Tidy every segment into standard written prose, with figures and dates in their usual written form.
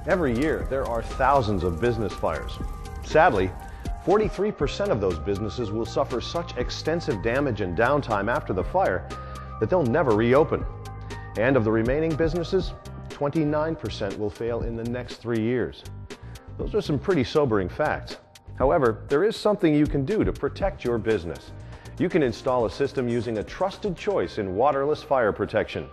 Every year, there are thousands of business fires. Sadly, 43% of those businesses will suffer such extensive damage and downtime after the fire that they'll never reopen. And of the remaining businesses, 29% will fail in the next 3 years. Those are some pretty sobering facts. However, there is something you can do to protect your business. You can install a system using a trusted choice in waterless fire protection,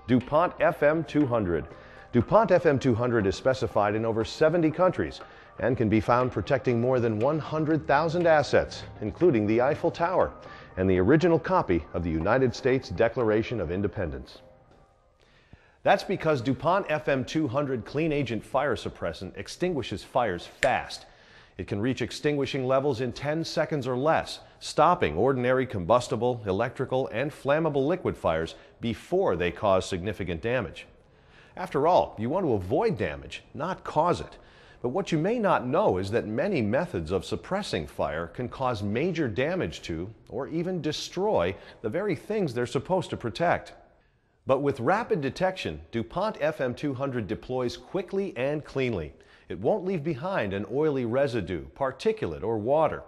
DuPont FM-200. DuPont FM-200 is specified in over 70 countries and can be found protecting more than 100,000 assets, including the Eiffel Tower and the original copy of the United States Declaration of Independence. That's because DuPont FM-200 Clean Agent Fire Suppressant extinguishes fires fast. It can reach extinguishing levels in 10 seconds or less, stopping ordinary combustible, electrical, and flammable liquid fires before they cause significant damage. After all, you want to avoid damage, not cause it. But what you may not know is that many methods of suppressing fire can cause major damage to, or even destroy, the very things they're supposed to protect. But with rapid detection, DuPont FM-200 deploys quickly and cleanly. It won't leave behind an oily residue, particulate, or water.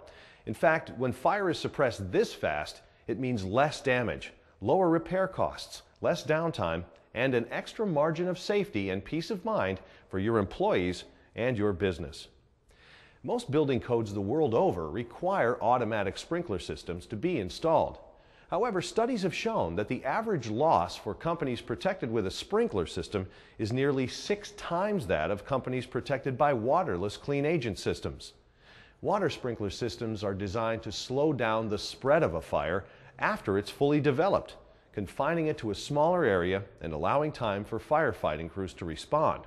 In fact, when fire is suppressed this fast, it means less damage, lower repair costs, less downtime, and an extra margin of safety and peace of mind for your employees and your business. Most building codes the world over require automatic sprinkler systems to be installed. However, studies have shown that the average loss for companies protected with a sprinkler system is nearly 6 times that of companies protected by waterless clean agent systems. Water sprinkler systems are designed to slow down the spread of a fire after it's fully developed, confining it to a smaller area and allowing time for firefighting crews to respond.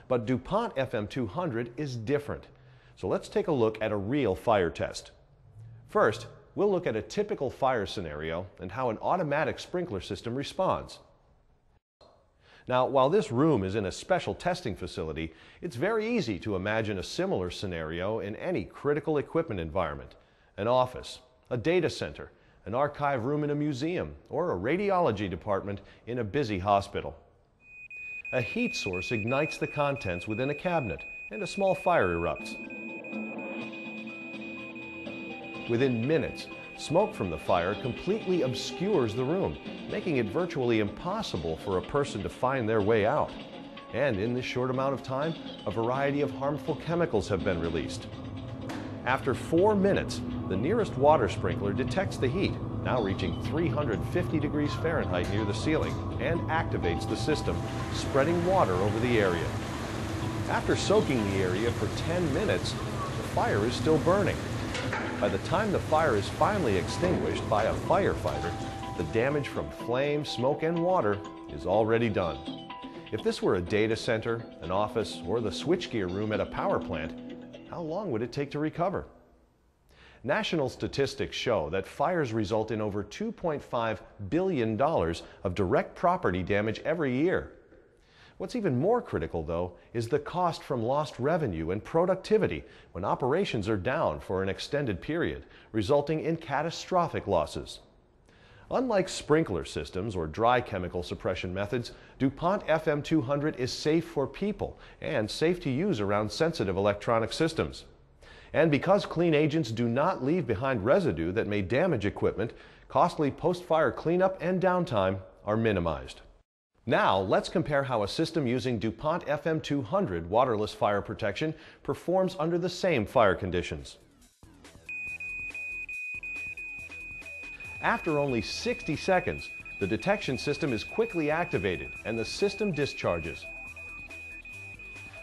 But DuPont FM-200 is different. So let's take a look at a real fire test. First, we'll look at a typical fire scenario and how an automatic sprinkler system responds. Now, while this room is in a special testing facility, it's very easy to imagine a similar scenario in any critical equipment environment: an office, a data center, an archive room in a museum, or a radiology department in a busy hospital. A heat source ignites the contents within a cabinet, and a small fire erupts. Within minutes, smoke from the fire completely obscures the room, making it virtually impossible for a person to find their way out. And in this short amount of time, a variety of harmful chemicals have been released. After 4 minutes, the nearest water sprinkler detects the heat, now reaching 350 degrees Fahrenheit near the ceiling, and activates the system, spreading water over the area. After soaking the area for 10 minutes, the fire is still burning. By the time the fire is finally extinguished by a firefighter, the damage from flame, smoke, and water is already done. If this were a data center, an office, or the switchgear room at a power plant, how long would it take to recover? National statistics show that fires result in over $2.5 billion of direct property damage every year. What's even more critical, though, is the cost from lost revenue and productivity when operations are down for an extended period, resulting in catastrophic losses. Unlike sprinkler systems or dry chemical suppression methods, DuPont FM-200 is safe for people and safe to use around sensitive electronic systems. And because clean agents do not leave behind residue that may damage equipment, costly post-fire cleanup and downtime are minimized. Now, let's compare how a system using DuPont FM-200 waterless fire protection performs under the same fire conditions. After only 60 seconds, the detection system is quickly activated and the system discharges.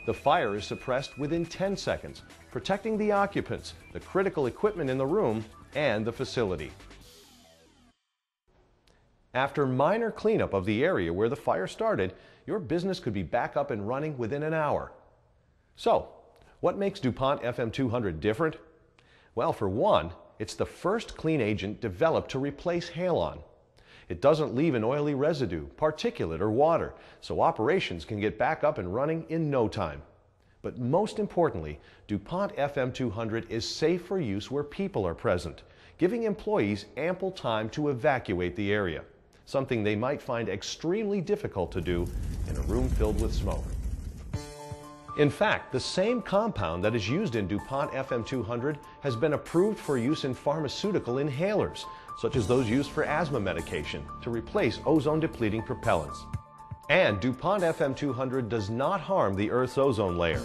The fire is suppressed within 10 seconds, protecting the occupants, the critical equipment in the room, and the facility. After minor cleanup of the area where the fire started, your business could be back up and running within an hour. So, what makes DuPont FM-200 different? Well, for one, it's the first clean agent developed to replace halon. It doesn't leave an oily residue, particulate, or water, so operations can get back up and running in no time. But most importantly, DuPont FM-200 is safe for use where people are present, giving employees ample time to evacuate the area, something they might find extremely difficult to do in a room filled with smoke. In fact, the same compound that is used in DuPont FM-200 has been approved for use in pharmaceutical inhalers, such as those used for asthma medication to replace ozone-depleting propellants. And DuPont FM-200 does not harm the Earth's ozone layer.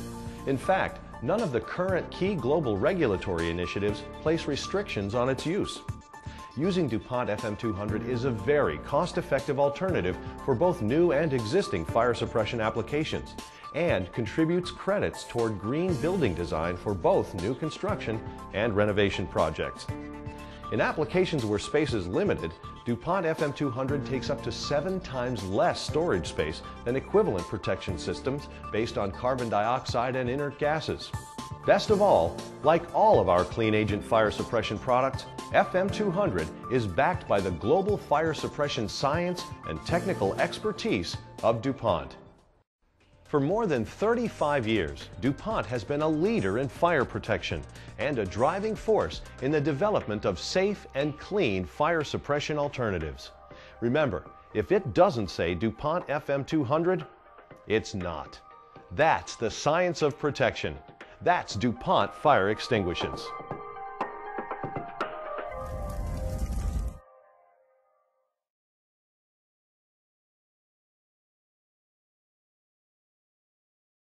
In fact, none of the current key global regulatory initiatives place restrictions on its use. Using DuPont FM-200 is a very cost-effective alternative for both new and existing fire suppression applications, and contributes credits toward green building design for both new construction and renovation projects. In applications where space is limited, DuPont FM-200 takes up to 7 times less storage space than equivalent protection systems based on carbon dioxide and inert gases. Best of all, like all of our clean agent fire suppression products, FM-200 is backed by the global fire suppression science and technical expertise of DuPont. For more than 35 years, DuPont has been a leader in fire protection and a driving force in the development of safe and clean fire suppression alternatives. Remember, if it doesn't say DuPont FM-200, it's not. That's the science of protection. That's DuPont Fire Extinguishers.